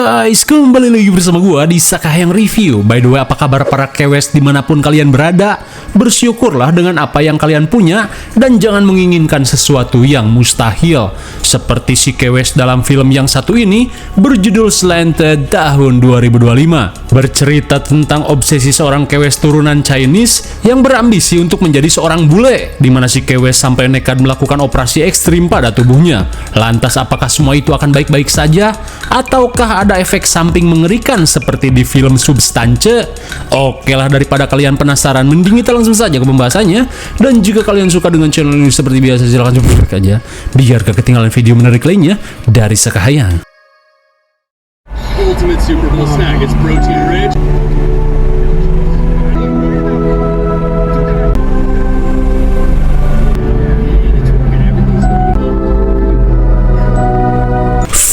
guys, kembali lagi bersama gua di Sakahayang Review. By the way, apa kabar para kewes dimanapun kalian berada? Bersyukurlah dengan apa yang kalian punya dan jangan menginginkan sesuatu yang mustahil. Seperti si kewes dalam film yang satu ini berjudul Slanted tahun 2025. Bercerita tentang obsesi seorang kewes turunan Chinese yang berambisi untuk menjadi seorang bule, di mana si kewes sampai nekat melakukan operasi ekstrim pada tubuhnya. Lantas apakah semua itu akan baik-baik saja? Ataukah ada efek samping mengerikan seperti di film Substance? Oke lah, daripada kalian penasaran, mending kita langsung saja ke pembahasannya. Dan jika kalian suka dengan channel ini seperti biasa, silahkan subscribe aja biar gak ketinggalan video menarik lainnya dari Sakahayang. Ultimate Super Bowl snack. It's protein rich.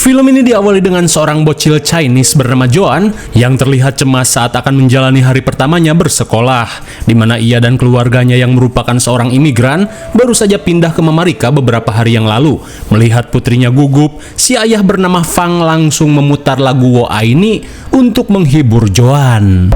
Film ini diawali dengan seorang bocil Chinese bernama Joan yang terlihat cemas saat akan menjalani hari pertamanya bersekolah, di mana ia dan keluarganya yang merupakan seorang imigran baru saja pindah ke Amerika beberapa hari yang lalu. Melihat putrinya gugup, si ayah bernama Fang langsung memutar lagu Wo Ai Ni untuk menghibur Joan.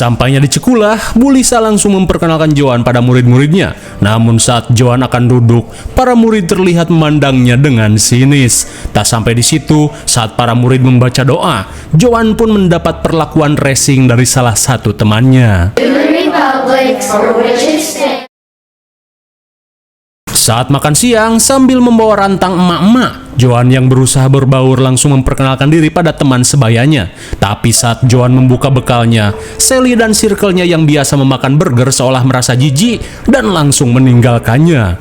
Sampainya di Cekulah, Bu Lisa langsung memperkenalkan Joan pada murid-muridnya. Namun saat Joan akan duduk, para murid terlihat memandangnya dengan sinis. Tak sampai di situ, saat para murid membaca doa, Joan pun mendapat perlakuan racing dari salah satu temannya. Saat makan siang, sambil membawa rantang emak-emak, Joan yang berusaha berbaur langsung memperkenalkan diri pada teman sebayanya. Tapi saat Joan membuka bekalnya, Sally dan circle-nya yang biasa memakan burger seolah merasa jijik dan langsung meninggalkannya.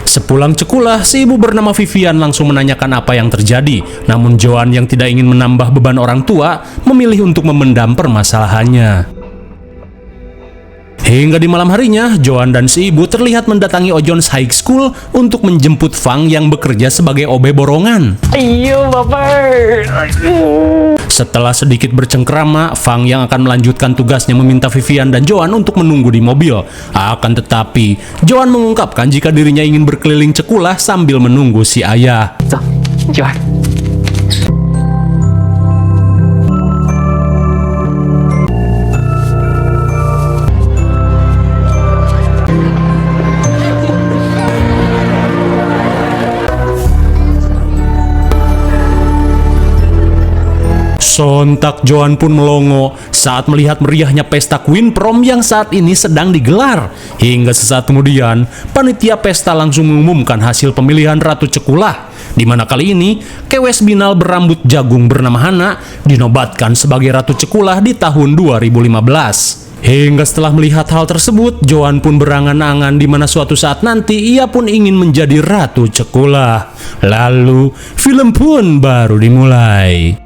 Sepulang Cekulah, si ibu bernama Vivian langsung menanyakan apa yang terjadi. Namun Joan yang tidak ingin menambah beban orang tua, memilih untuk memendam permasalahannya. Hingga di malam harinya, Joan dan si ibu terlihat mendatangi Ojon's High School untuk menjemput Fang yang bekerja sebagai OB borongan. Ayo, Bapak. Setelah sedikit bercengkerama, Fang yang akan melanjutkan tugasnya meminta Vivian dan Joan untuk menunggu di mobil. Akan tetapi, Joan mengungkapkan jika dirinya ingin berkeliling Cekulah sambil menunggu si ayah. Joan. Sontak Joan pun melongo saat melihat meriahnya pesta Queen Prom yang saat ini sedang digelar. Hingga sesaat kemudian, panitia pesta langsung mengumumkan hasil pemilihan Ratu Cekulah, di mana kali ini kewes binal berambut jagung bernama Hana dinobatkan sebagai Ratu Cekulah di tahun 2015. Hingga setelah melihat hal tersebut, Joan pun berangan-angan di mana suatu saat nanti ia pun ingin menjadi Ratu Cekulah. Lalu, film pun baru dimulai.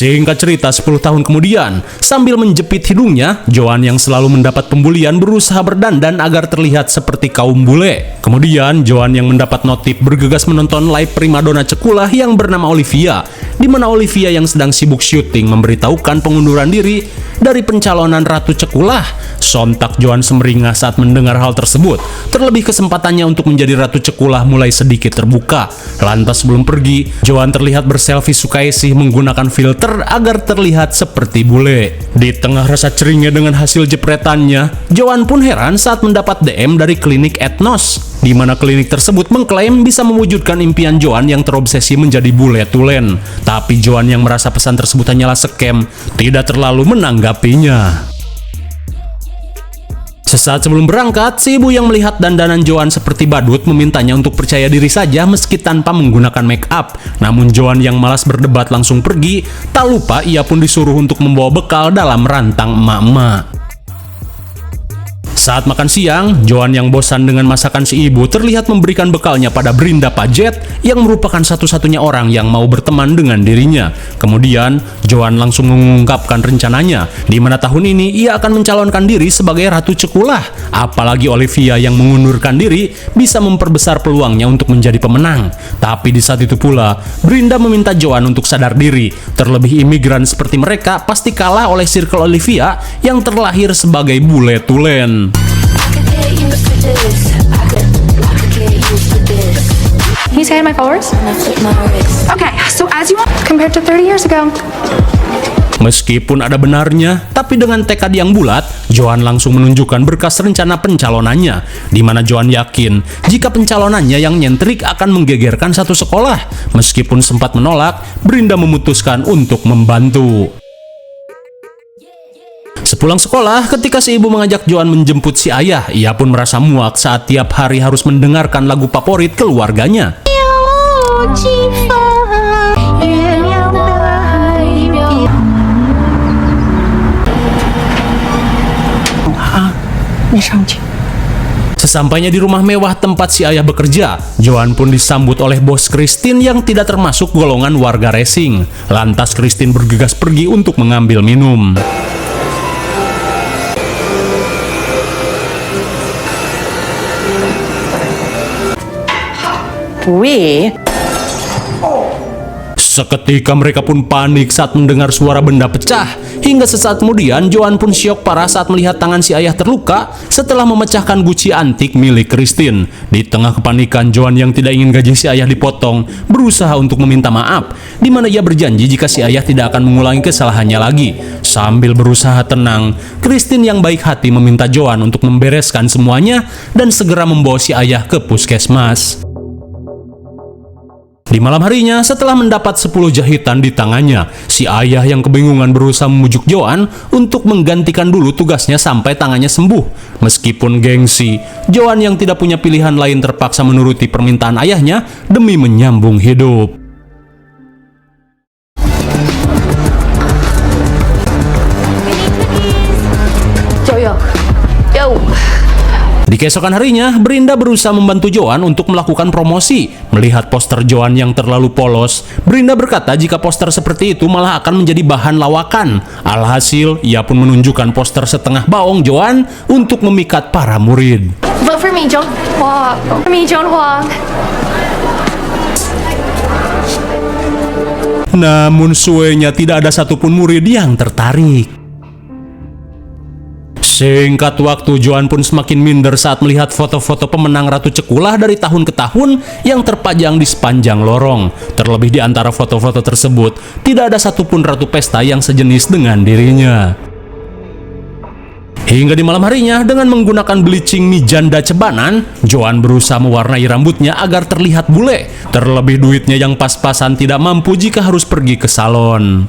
Singkat cerita, 10 tahun kemudian, sambil menjepit hidungnya, Joan yang selalu mendapat pembulian berusaha berdandan agar terlihat seperti kaum bule. Kemudian, Joan yang mendapat notif bergegas menonton live primadona Cekulah yang bernama Olivia, di mana Olivia yang sedang sibuk syuting memberitahukan pengunduran diri dari pencalonan Ratu Cekulah. Sontak Joan semeringah saat mendengar hal tersebut. Terlebih kesempatannya untuk menjadi Ratu Cekulah mulai sedikit terbuka. Lantas sebelum pergi, Joan terlihat berselfie sukaisih menggunakan filter agar terlihat seperti bule. Di tengah rasa ceringnya dengan hasil jepretannya, Joan pun heran saat mendapat DM dari klinik Ethnos, di mana klinik tersebut mengklaim bisa mewujudkan impian Joan yang terobsesi menjadi bule tulen. Tapi Joan yang merasa pesan tersebut hanyalah scam, tidak terlalu menanggapinya. Sesaat sebelum berangkat, si ibu yang melihat dandanan Joan seperti badut memintanya untuk percaya diri saja meski tanpa menggunakan make up. Namun Joan yang malas berdebat langsung pergi. Tak lupa ia pun disuruh untuk membawa bekal dalam rantang emak-emak. Saat makan siang, Joan yang bosan dengan masakan si ibu terlihat memberikan bekalnya pada Brinda Paget yang merupakan satu-satunya orang yang mau berteman dengan dirinya. Kemudian, Joan langsung mengungkapkan rencananya, di mana tahun ini ia akan mencalonkan diri sebagai Ratu Cekulah. Apalagi Olivia yang mengundurkan diri bisa memperbesar peluangnya untuk menjadi pemenang. Tapi di saat itu pula, Brinda meminta Joan untuk sadar diri. Terlebih imigran seperti mereka pasti kalah oleh Circle Olivia yang terlahir sebagai bule tulen. Can you say hi to my followers? Okay, so as you want, compared to 30 years ago. Meskipun ada benarnya, tapi dengan tekad yang bulat, Joan langsung menunjukkan berkas rencana pencalonannya, di mana Joan yakin jika pencalonannya yang nyentrik akan menggegerkan satu sekolah. Meskipun sempat menolak, Brinda memutuskan untuk membantu. Sepulang sekolah, ketika si ibu mengajak Joan menjemput si ayah, ia pun merasa muak saat tiap hari harus mendengarkan lagu favorit keluarganya. Sesampainya di rumah mewah tempat si ayah bekerja, Joan pun disambut oleh bos Christine yang tidak termasuk golongan warga racing. Lantas Christine bergegas pergi untuk mengambil minum. Seketika mereka pun panik saat mendengar suara benda pecah. Hingga sesaat kemudian Joan pun syok parah saat melihat tangan si ayah terluka setelah memecahkan guci antik milik Christine. Di tengah kepanikan, Joan yang tidak ingin gaji si ayah dipotong berusaha untuk meminta maaf, di mana ia berjanji jika si ayah tidak akan mengulangi kesalahannya lagi. Sambil berusaha tenang, Christine yang baik hati meminta Joan untuk membereskan semuanya dan segera membawa si ayah ke puskesmas. Di malam harinya, setelah mendapat 10 jahitan di tangannya, si ayah yang kebingungan berusaha memujuk Joan untuk menggantikan dulu tugasnya sampai tangannya sembuh. Meskipun gengsi, Joan yang tidak punya pilihan lain terpaksa menuruti permintaan ayahnya demi menyambung hidup. Di keesokan harinya, Brinda berusaha membantu Joan untuk melakukan promosi. Melihat poster Joan yang terlalu polos, Brinda berkata jika poster seperti itu malah akan menjadi bahan lawakan. Alhasil, ia pun menunjukkan poster setengah baong Joan untuk memikat para murid. Vote for me, Joan Hua. Vote for me, Joan Hua. Namun suenya tidak ada satupun murid yang tertarik. Singkat waktu, Joan pun semakin minder saat melihat foto-foto pemenang Ratu Cekulah dari tahun ke tahun yang terpajang di sepanjang lorong. Terlebih di antara foto-foto tersebut, tidak ada satupun ratu pesta yang sejenis dengan dirinya. Hingga di malam harinya, dengan menggunakan bleaching mie janda cebanan, Joan berusaha mewarnai rambutnya agar terlihat bule. Terlebih duitnya yang pas-pasan tidak mampu jika harus pergi ke salon.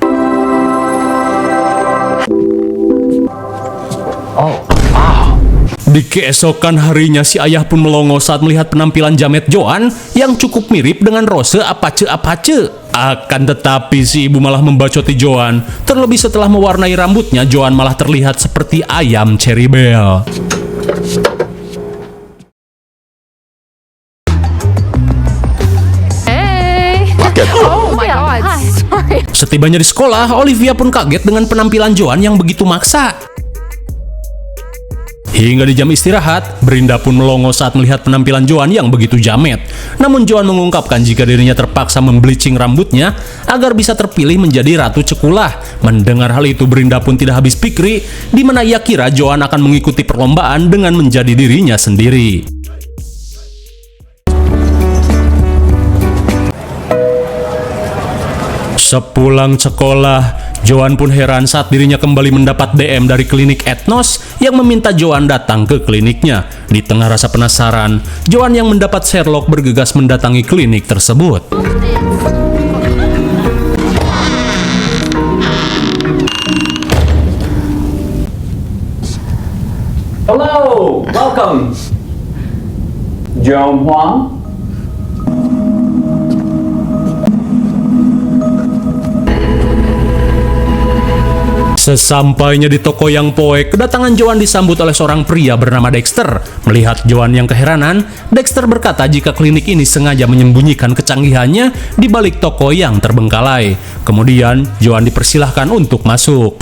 Di keesokan harinya, si ayah pun melongo saat melihat penampilan jamet Joan yang cukup mirip dengan Rose Apache. Akan tetapi si ibu malah membacoti Joan. Terlebih setelah mewarnai rambutnya, Joan malah terlihat seperti ayam Cherry Belle. Hey. Oh my God. Sorry. Setibanya di sekolah, Olivia pun kaget dengan penampilan Joan yang begitu maksa. Hingga di jam istirahat, Brinda pun melongo saat melihat penampilan Joan yang begitu jamet. Namun Joan mengungkapkan jika dirinya terpaksa membleaching rambutnya agar bisa terpilih menjadi Ratu Cekulah. Mendengar hal itu, Brinda pun tidak habis pikir, di mana ia kira Joan akan mengikuti perlombaan dengan menjadi dirinya sendiri. Sepulang sekolah, Joan pun heran saat dirinya kembali mendapat DM dari klinik Ethnos yang meminta Joan datang ke kliniknya. Di tengah rasa penasaran, Joan yang mendapat Sherlock bergegas mendatangi klinik tersebut. Hello, welcome. Joan Hua. Sesampainya di toko yang poek, kedatangan Joan disambut oleh seorang pria bernama Dexter. Melihat Joan yang keheranan, Dexter berkata jika klinik ini sengaja menyembunyikan kecanggihannya di balik toko yang terbengkalai. Kemudian, Joan dipersilahkan untuk masuk.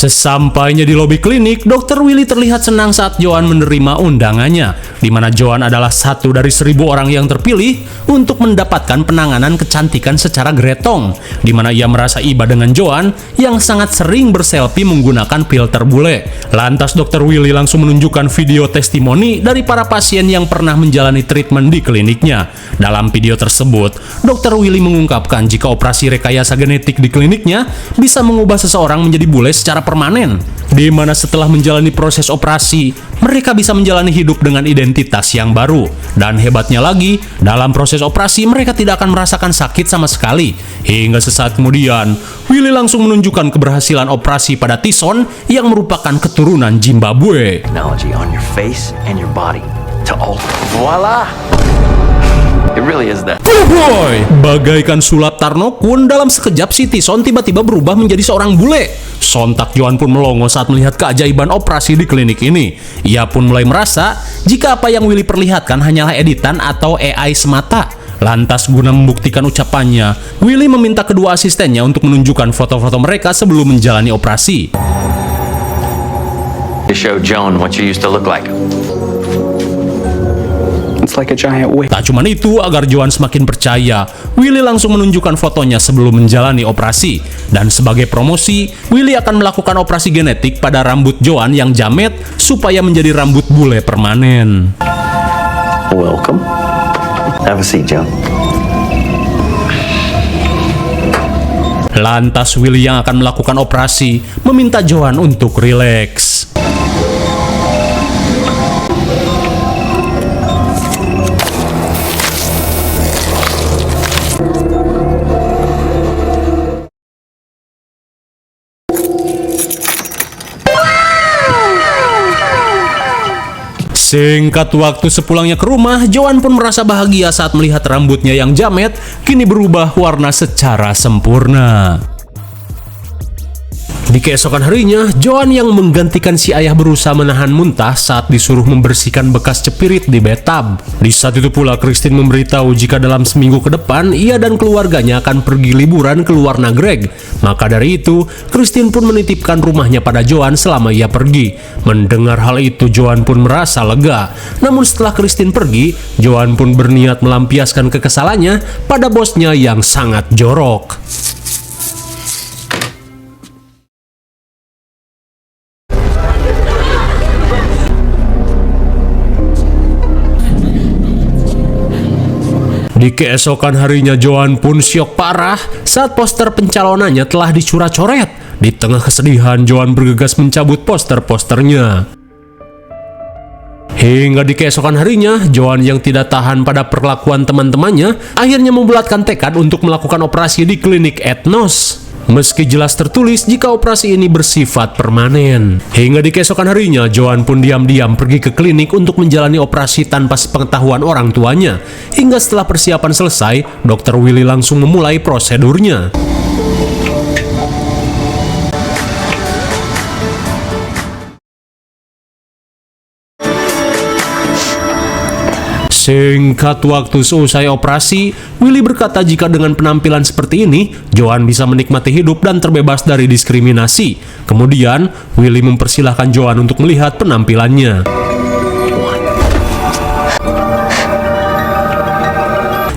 Sesampainya di lobi klinik, Dr. Willy terlihat senang saat Joan menerima undangannya, di mana Joan adalah satu dari 1000 orang yang terpilih untuk mendapatkan penanganan kecantikan secara gretong, di mana ia merasa iba dengan Joan yang sangat sering berselfie menggunakan filter bule. Lantas Dr. Willy langsung menunjukkan video testimoni dari para pasien yang pernah menjalani treatment di kliniknya. Dalam video tersebut, Dr. Willy mengungkapkan jika operasi rekayasa genetik di kliniknya bisa mengubah seseorang menjadi bule secara permanen, di mana setelah menjalani proses operasi, mereka bisa menjalani hidup dengan identitas yang baru. Dan hebatnya lagi, dalam proses operasi mereka tidak akan merasakan sakit sama sekali. Hingga sesaat kemudian, Willy langsung menunjukkan keberhasilan operasi pada Tyson yang merupakan keturunan Zimbabwe. Technology on your face and your body to alter. Voila! It really is that. Boy, bagaikan sulap Tarnokun, dalam sekejap si Tyson tiba-tiba berubah menjadi seorang bule. Sontak Joan pun melongo saat melihat keajaiban operasi di klinik ini. Ia pun mulai merasa jika apa yang Willy perlihatkan hanyalah editan atau AI semata. Lantas guna membuktikan ucapannya, Willy meminta kedua asistennya untuk menunjukkan foto-foto mereka sebelum menjalani operasi. To show Joan what you used to look like. It's like a giant wig. Tak cuma itu, agar Joan semakin percaya, Willy langsung menunjukkan fotonya sebelum menjalani operasi. Dan sebagai promosi, Willy akan melakukan operasi genetik pada rambut Joan yang jamet supaya menjadi rambut bule permanen. Welcome. Have a seat, Joan. Lantas Willy yang akan melakukan operasi meminta Joan untuk rileks. Singkat waktu sepulangnya ke rumah, Joan pun merasa bahagia saat melihat rambutnya yang jamet kini berubah warna secara sempurna. Di keesokan harinya, Joan yang menggantikan si ayah berusaha menahan muntah saat disuruh membersihkan bekas cepirit di bathtub. Di saat itu pula, Christine memberitahu jika dalam seminggu ke depan, ia dan keluarganya akan pergi liburan ke luar Nagreg. Maka dari itu, Christine pun menitipkan rumahnya pada Joan selama ia pergi. Mendengar hal itu, Joan pun merasa lega. Namun setelah Christine pergi, Joan pun berniat melampiaskan kekesalannya pada bosnya yang sangat jorok. Di keesokan harinya, Joan pun syok parah saat poster pencalonannya telah dicoret-coret. Di tengah kesedihan, Joan bergegas mencabut poster-posternya. Hingga di keesokan harinya, Joan yang tidak tahan pada perlakuan teman-temannya akhirnya membulatkan tekad untuk melakukan operasi di klinik Ethnos. Meski jelas tertulis jika operasi ini bersifat permanen. Hingga di keesokan harinya, Joan pun diam-diam pergi ke klinik untuk menjalani operasi tanpa sepengetahuan orang tuanya. Hingga setelah persiapan selesai, Dr. Willy langsung memulai prosedurnya. Singkat waktu seusai operasi, Willy berkata jika dengan penampilan seperti ini, Joan bisa menikmati hidup dan terbebas dari diskriminasi. Kemudian, Willy mempersilahkan Joan untuk melihat penampilannya.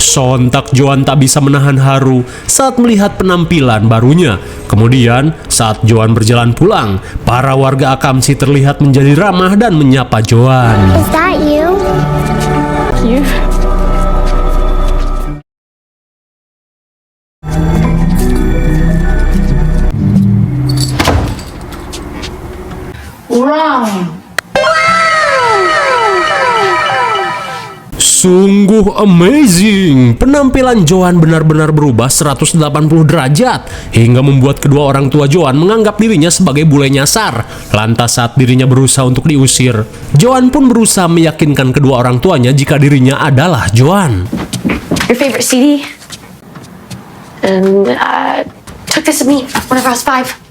Sontak Joan tak bisa menahan haru saat melihat penampilan barunya. Kemudian, saat Joan berjalan pulang, para warga Akamsi terlihat menjadi ramah dan menyapa Joan. Is that you? You. Sungguh amazing. Penampilan Joan benar-benar berubah 180 derajat hingga membuat kedua orang tua Joan menganggap dirinya sebagai bule nyasar. Lantas saat dirinya berusaha untuk diusir, Joan pun berusaha meyakinkan kedua orang tuanya jika dirinya adalah Joan. Your favorite CD? And took this with me whenever I was 5.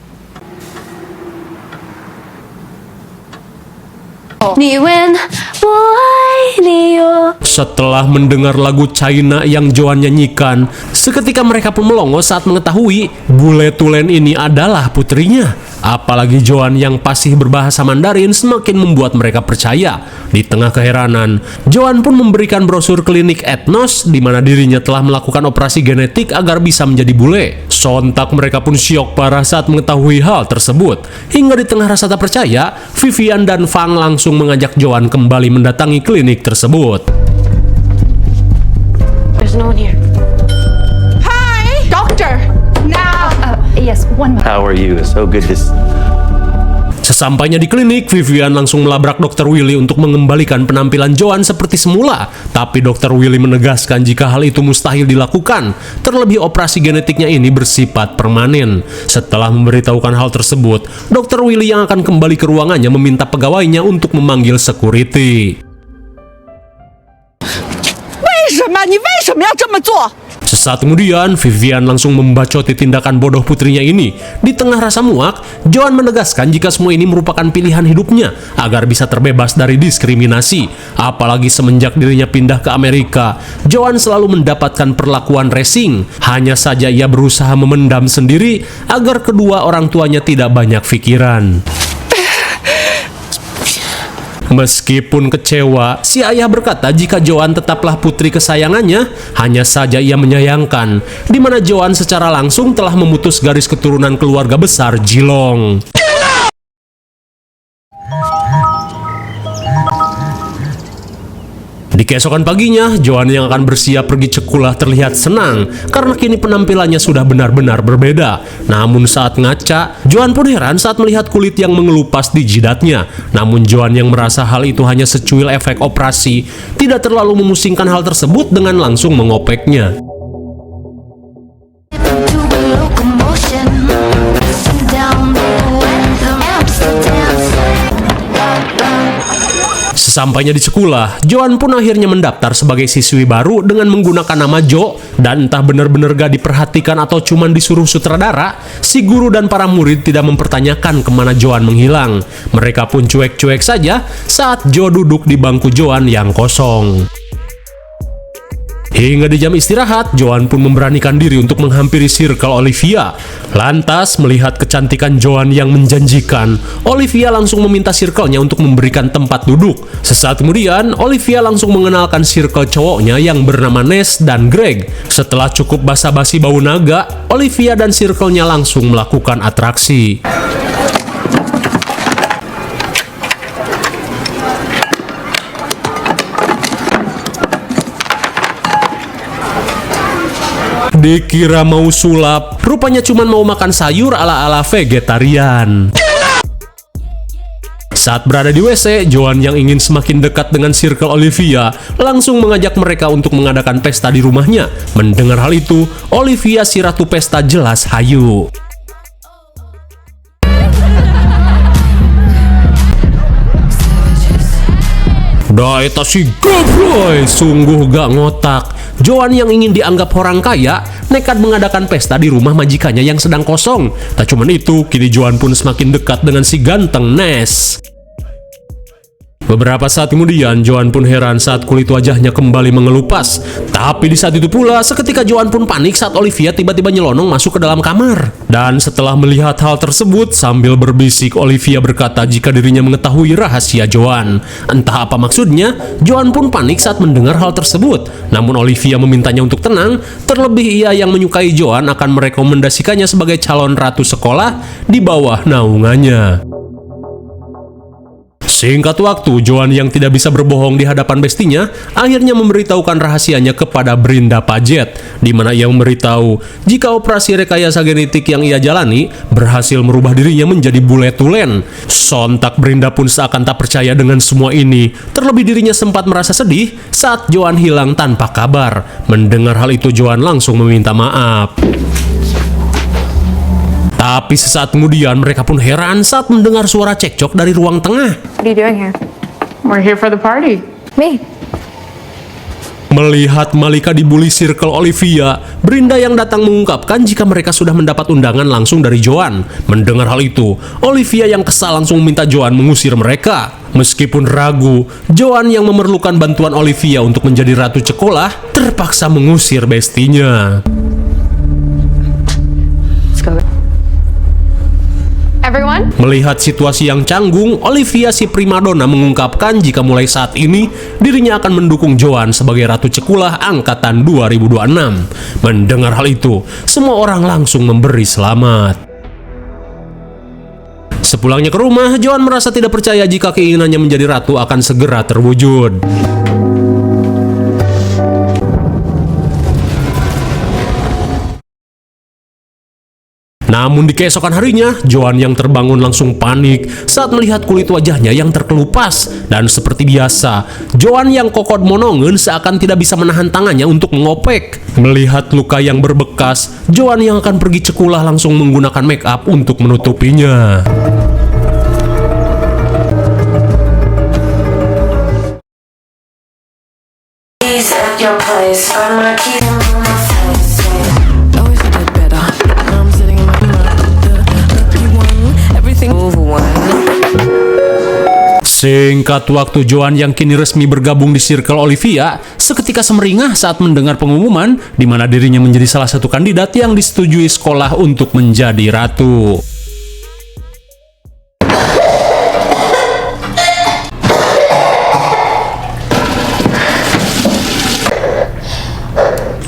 Setelah mendengar lagu China yang Joan nyanyikan, seketika mereka pun melongo saat mengetahui bule tulen ini adalah putrinya. Apalagi Joan yang fasih berbahasa Mandarin semakin membuat mereka percaya. Di tengah keheranan, Joan pun memberikan brosur klinik Ethnos di mana dirinya telah melakukan operasi genetik agar bisa menjadi bule. Sontak mereka pun syok parah saat mengetahui hal tersebut. Hingga di tengah rasa tak percaya, Vivian dan Fang langsung mengajak Joan kembali mendatangi klinik tersebut. There's no one here. Hi, doctor. Now. Yes, one moment. How are you? It's so good to Sesampainya di klinik, Vivian langsung melabrak Dr. Willy untuk mengembalikan penampilan Joan seperti semula. Tapi Dr. Willy menegaskan jika hal itu mustahil dilakukan. Terlebih operasi genetiknya ini bersifat permanen. Setelah memberitahukan hal tersebut, Dr. Willy yang akan kembali ke ruangannya meminta pegawainya untuk memanggil security. 为什么？你为什么要这么做？ Sesaat kemudian, Vivian langsung membacoti tindakan bodoh putrinya ini. Di tengah rasa muak, Joan menegaskan jika semua ini merupakan pilihan hidupnya agar bisa terbebas dari diskriminasi. Apalagi semenjak dirinya pindah ke Amerika, Joan selalu mendapatkan perlakuan racing. Hanya saja ia berusaha memendam sendiri agar kedua orang tuanya tidak banyak pikiran. Meskipun kecewa, si ayah berkata jika Joan tetaplah putri kesayangannya, hanya saja ia menyayangkan, di mana Joan secara langsung telah memutus garis keturunan keluarga besar Jilong. Di keesokan paginya, Joan yang akan bersiap pergi sekolah terlihat senang karena kini penampilannya sudah benar-benar berbeda. Namun saat ngaca, Joan pun heran saat melihat kulit yang mengelupas di jidatnya. Namun Joan yang merasa hal itu hanya secuil efek operasi, tidak terlalu memusingkan hal tersebut dengan langsung mengopeknya. Sesampainya di sekolah, Joan pun akhirnya mendaftar sebagai siswi baru dengan menggunakan nama Jo. Dan entah benar-benar gak diperhatikan atau cuman disuruh sutradara, si guru dan para murid tidak mempertanyakan kemana Joan menghilang. Mereka pun cuek-cuek saja saat Jo duduk di bangku Joan yang kosong. Hingga di jam istirahat, Joan pun memberanikan diri untuk menghampiri Circle Olivia. Lantas, melihat kecantikan Joan yang menjanjikan, Olivia langsung meminta Circle-nya untuk memberikan tempat duduk. Sesaat kemudian, Olivia langsung mengenalkan Circle cowoknya yang bernama Ness dan Greg. Setelah cukup basa-basi bau naga, Olivia dan Circle-nya langsung melakukan atraksi. Dikira mau sulap, rupanya cuma mau makan sayur ala-ala vegetarian. Saat berada di WC, Joan yang ingin semakin dekat dengan Circle Olivia langsung mengajak mereka untuk mengadakan pesta di rumahnya. Mendengar hal itu, Olivia si ratu pesta jelas hayu. Dah eta si goblok, sungguh gak ngotak. Joan yang ingin dianggap orang kaya nekat mengadakan pesta di rumah majikannya yang sedang kosong. Tak cuman itu, kini Joan pun semakin dekat dengan si ganteng Ness. Beberapa saat kemudian, Joan pun heran saat kulit wajahnya kembali mengelupas. Tapi di saat itu pula, seketika Joan pun panik saat Olivia tiba-tiba nyelonong masuk ke dalam kamar. Dan setelah melihat hal tersebut, sambil berbisik, Olivia berkata jika dirinya mengetahui rahasia Joan. Entah apa maksudnya, Joan pun panik saat mendengar hal tersebut. Namun Olivia memintanya untuk tenang, terlebih ia yang menyukai Joan akan merekomendasikannya sebagai calon ratu sekolah di bawah naungannya. Singkat waktu, Joan yang tidak bisa berbohong di hadapan bestinya akhirnya memberitahukan rahasianya kepada Brinda Paget, di mana ia memberitahu jika operasi rekayasa genetik yang ia jalani berhasil merubah dirinya menjadi bule tulen. Sontak Brinda pun seakan tak percaya dengan semua ini. Terlebih dirinya sempat merasa sedih saat Joan hilang tanpa kabar. Mendengar hal itu, Joan langsung meminta maaf. Tapi sesaat kemudian mereka pun heran saat mendengar suara cekcok dari ruang tengah. What are you doing here? We're here for the party. Me. Melihat Malika dibully Circle Olivia, Brinda yang datang mengungkapkan jika mereka sudah mendapat undangan langsung dari Joan. Mendengar hal itu, Olivia yang kesal langsung meminta Joan mengusir mereka. Meskipun ragu, Joan yang memerlukan bantuan Olivia untuk menjadi ratu sekolah terpaksa mengusir bestinya. Everyone? Melihat situasi yang canggung, Olivia si primadona mengungkapkan jika mulai saat ini dirinya akan mendukung Joan sebagai ratu cekulah angkatan 2026. Mendengar hal itu, semua orang langsung memberi selamat. Sepulangnya ke rumah, Joan merasa tidak percaya jika keinginannya menjadi ratu akan segera terwujud. Namun di keesokan harinya, Joan yang terbangun langsung panik saat melihat kulit wajahnya yang terkelupas. Dan seperti biasa, Joan yang kokod monongen seakan tidak bisa menahan tangannya untuk mengopek. Melihat luka yang berbekas, Joan yang akan pergi cekulah langsung menggunakan make up untuk menutupinya. Your place, find my keys and move my face. Always a bit better. Now I'm sitting in my lucky one. Everything over one. Singkat waktu, Joan yang kini resmi bergabung di Circle Olivia seketika semeringah saat mendengar pengumuman di mana dirinya menjadi salah satu kandidat yang disetujui sekolah untuk menjadi ratu.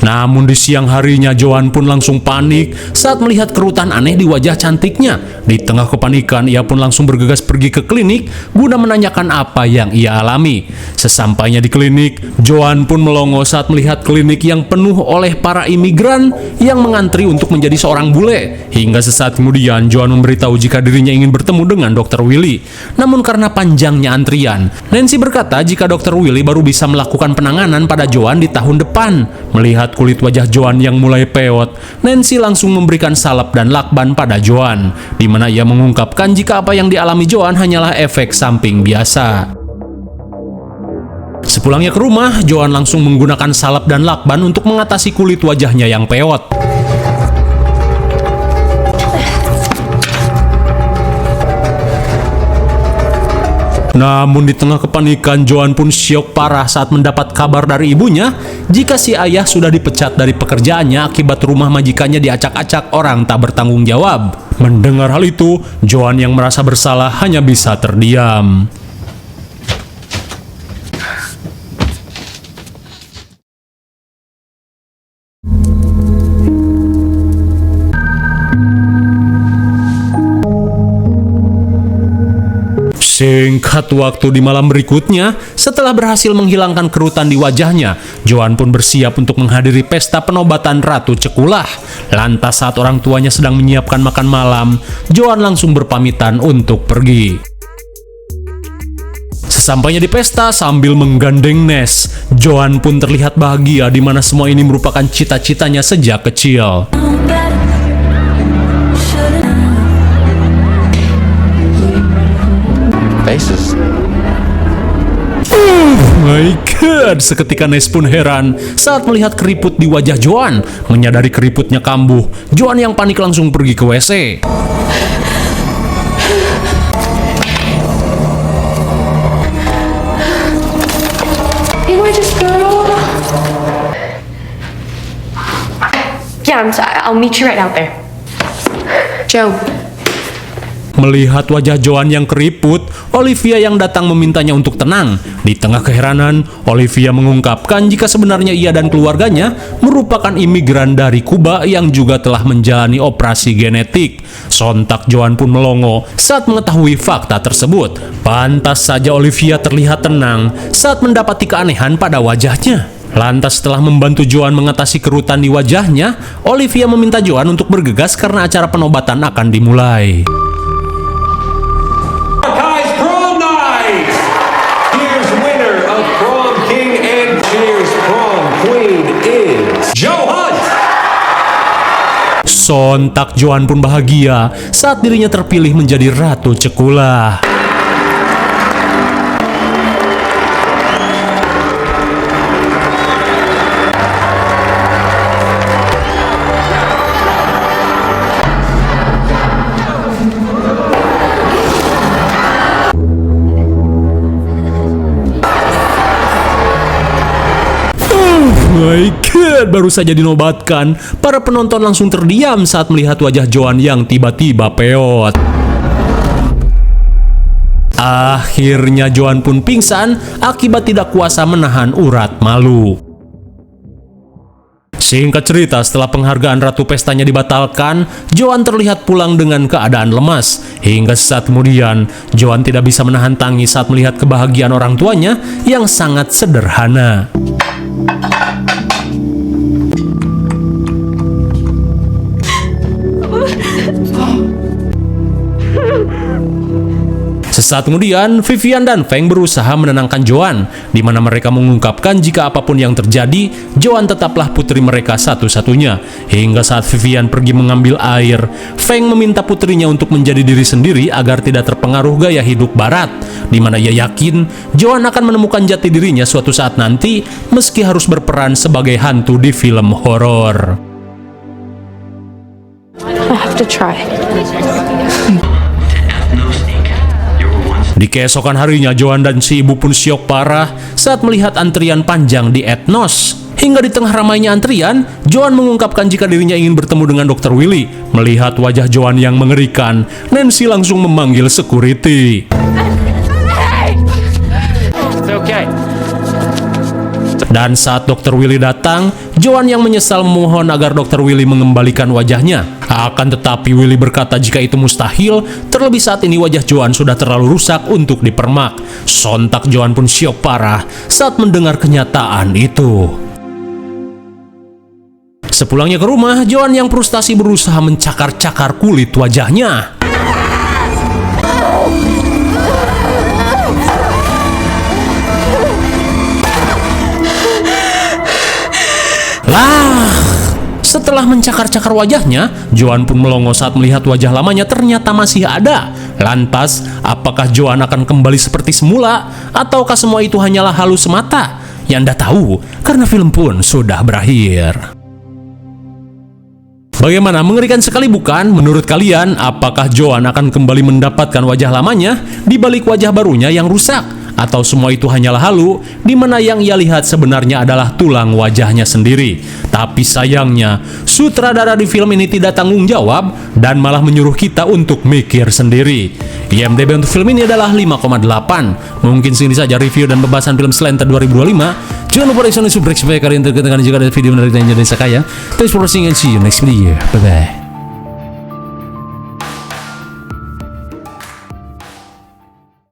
Namun di siang harinya, Joan pun langsung panik saat melihat kerutan aneh di wajah cantiknya. Di tengah kepanikan, ia pun langsung bergegas pergi ke klinik guna menanyakan apa yang ia alami. Sesampainya di klinik, Joan pun melongo saat melihat klinik yang penuh oleh para imigran yang mengantri untuk menjadi seorang bule. Hingga sesaat kemudian, Joan memberitahu jika dirinya ingin bertemu dengan Dr. Willy. Namun karena panjangnya antrian, Nancy berkata jika Dr. Willy baru bisa melakukan penanganan pada Joan di tahun depan. Melihat kulit wajah Joan yang mulai peot, Nancy langsung memberikan salep dan lakban pada Joan, di mana ia mengungkapkan jika apa yang dialami Joan hanyalah efek samping biasa. Sepulangnya ke rumah, Joan langsung menggunakan salep dan lakban untuk mengatasi kulit wajahnya yang peot. Namun di tengah kepanikan, Joan pun syok parah saat mendapat kabar dari ibunya jika si ayah sudah dipecat dari pekerjaannya akibat rumah majikannya diacak-acak orang tak bertanggung jawab. Mendengar hal itu, Joan yang merasa bersalah hanya bisa terdiam. Singkat waktu di malam berikutnya, setelah berhasil menghilangkan kerutan di wajahnya, Joan pun bersiap untuk menghadiri pesta penobatan Ratu Cekulah. Lantas saat orang tuanya sedang menyiapkan makan malam, Joan langsung berpamitan untuk pergi. Sesampainya di pesta sambil menggandeng Ness, Joan pun terlihat bahagia di mana semua ini merupakan cita-citanya sejak kecil. Faces. My God, seketika Ness pun heran saat melihat keriput di wajah Joan. Menyadari keriputnya kambuh, Joan yang panik langsung pergi ke WC. Yeah, I'll meet you right out there. Joe. Melihat wajah Joan yang keriput, Olivia yang datang memintanya untuk tenang. Di tengah keheranan, Olivia mengungkapkan jika sebenarnya ia dan keluarganya merupakan imigran dari Kuba yang juga telah menjalani operasi genetik. Sontak Joan pun melongo saat mengetahui fakta tersebut. Pantas saja Olivia terlihat tenang saat mendapati keanehan pada wajahnya. Lantas setelah membantu Joan mengatasi kerutan di wajahnya, Olivia meminta Joan untuk bergegas karena acara penobatan akan dimulai. Guys, prom night! Here's winner of prom king and here's prom queen is Joe Hunt! Sontak Joan pun bahagia saat dirinya terpilih menjadi Ratu Cekula. My God, baru saja dinobatkan, para penonton langsung terdiam saat melihat wajah Joan yang tiba-tiba peot. Akhirnya Joan pun pingsan akibat tidak kuasa menahan urat malu. Singkat cerita, setelah penghargaan Ratu Pestanya dibatalkan, Joan terlihat pulang dengan keadaan lemas. Hingga sesaat kemudian, Joan tidak bisa menahan tangis saat melihat kebahagiaan orang tuanya yang sangat sederhana. Sesaat kemudian, Vivian dan Feng berusaha menenangkan Joan, di mana mereka mengungkapkan jika apapun yang terjadi, Joan tetaplah putri mereka satu-satunya. Hingga saat Vivian pergi mengambil air, Feng meminta putrinya untuk menjadi diri sendiri agar tidak terpengaruh gaya hidup barat, di mana ia yakin Joan akan menemukan jati dirinya suatu saat nanti, meski harus berperan sebagai hantu di film horor. I have to try. Di keesokan harinya, Joan dan si ibu pun syok parah saat melihat antrian panjang di Ethnos. Hingga di tengah ramainya antrian, Joan mengungkapkan jika dirinya ingin bertemu dengan Dr. Willy. Melihat wajah Joan yang mengerikan, Nancy langsung memanggil security. Dan saat Dr. Willy datang, Joan yang menyesal memohon agar Dr. Willy mengembalikan wajahnya. Akan tetapi Willy berkata jika itu mustahil, terlebih saat ini wajah Joan sudah terlalu rusak untuk dipermak. Sontak Joan pun syok parah saat mendengar kenyataan itu. Sepulangnya ke rumah, Joan yang frustasi berusaha mencakar-cakar kulit wajahnya. Setelah mencakar-cakar wajahnya, Joan pun melongo saat melihat wajah lamanya ternyata masih ada. Lantas, apakah Joan akan kembali seperti semula? Ataukah semua itu hanyalah halus semata? Ya Anda tahu, karena film pun sudah berakhir. Bagaimana, mengerikan sekali bukan? Menurut kalian, apakah Joan akan kembali mendapatkan wajah lamanya di balik wajah barunya yang rusak? Atau semua itu hanyalah halu, di mana yang ia lihat sebenarnya adalah tulang wajahnya sendiri? Tapi sayangnya, sutradara di film ini tidak tanggung jawab dan malah menyuruh kita untuk mikir sendiri. IMDb untuk film ini adalah 5,8. Mungkin segini saja review dan pembahasan film Slender 2025. Jangan lupa like, subscribe supaya kalian terkenakan jika ada video menarik dan jadi saya. Thanks for watching and see you next video. Bye bye.